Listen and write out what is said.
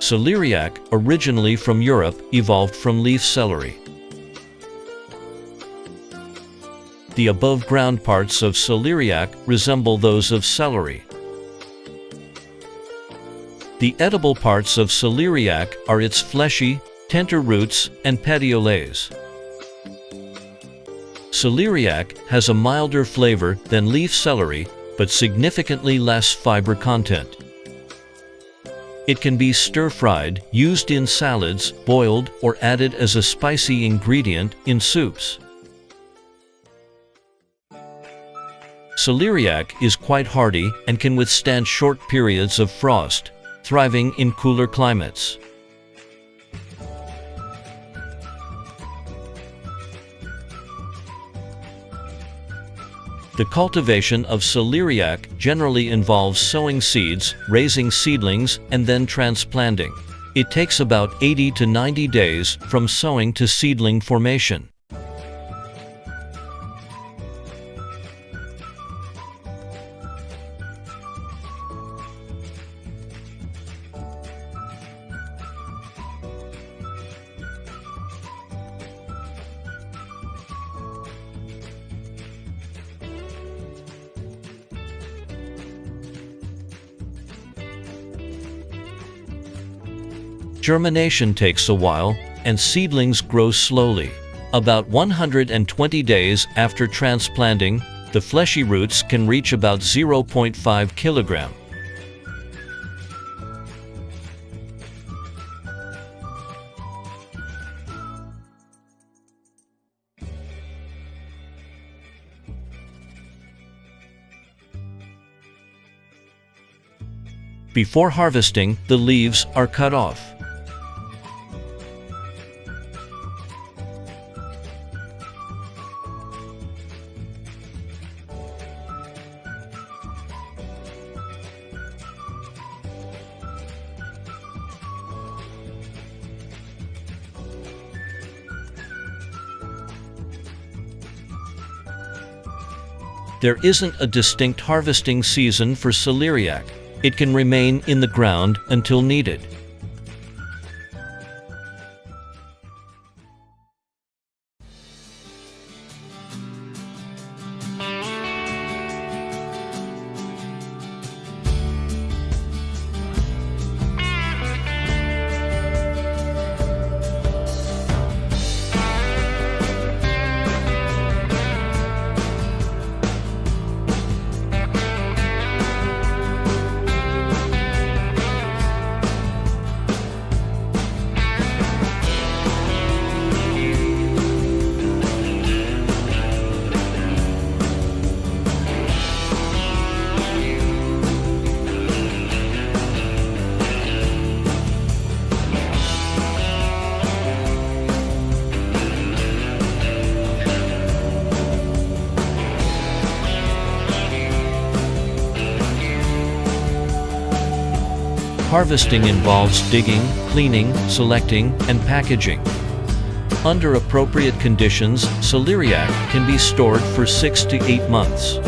Celeriac, originally from Europe, evolved from leaf celery. The above-ground parts of celeriac resemble those of celery. The edible parts of celeriac are its fleshy, tender roots and petioles. Celeriac has a milder flavor than leaf celery, but significantly less fiber content. It can be stir-fried, used in salads, boiled, or added as a spicy ingredient in soups. Celeriac is quite hardy and can withstand short periods of frost, thriving in cooler climates. The cultivation of celeriac generally involves sowing seeds, raising seedlings, and then transplanting. It takes about 80 to 90 days from sowing to seedling formation. Germination takes a while, and seedlings grow slowly. About 120 days after transplanting, the fleshy roots can reach about 0.5 kilogram. Before harvesting, the leaves are cut off. There isn't a distinct harvesting season for celeriac. It can remain in the ground until needed. Harvesting involves digging, cleaning, selecting, and packaging. Under appropriate conditions, celeriac can be stored for 6 to 8 months.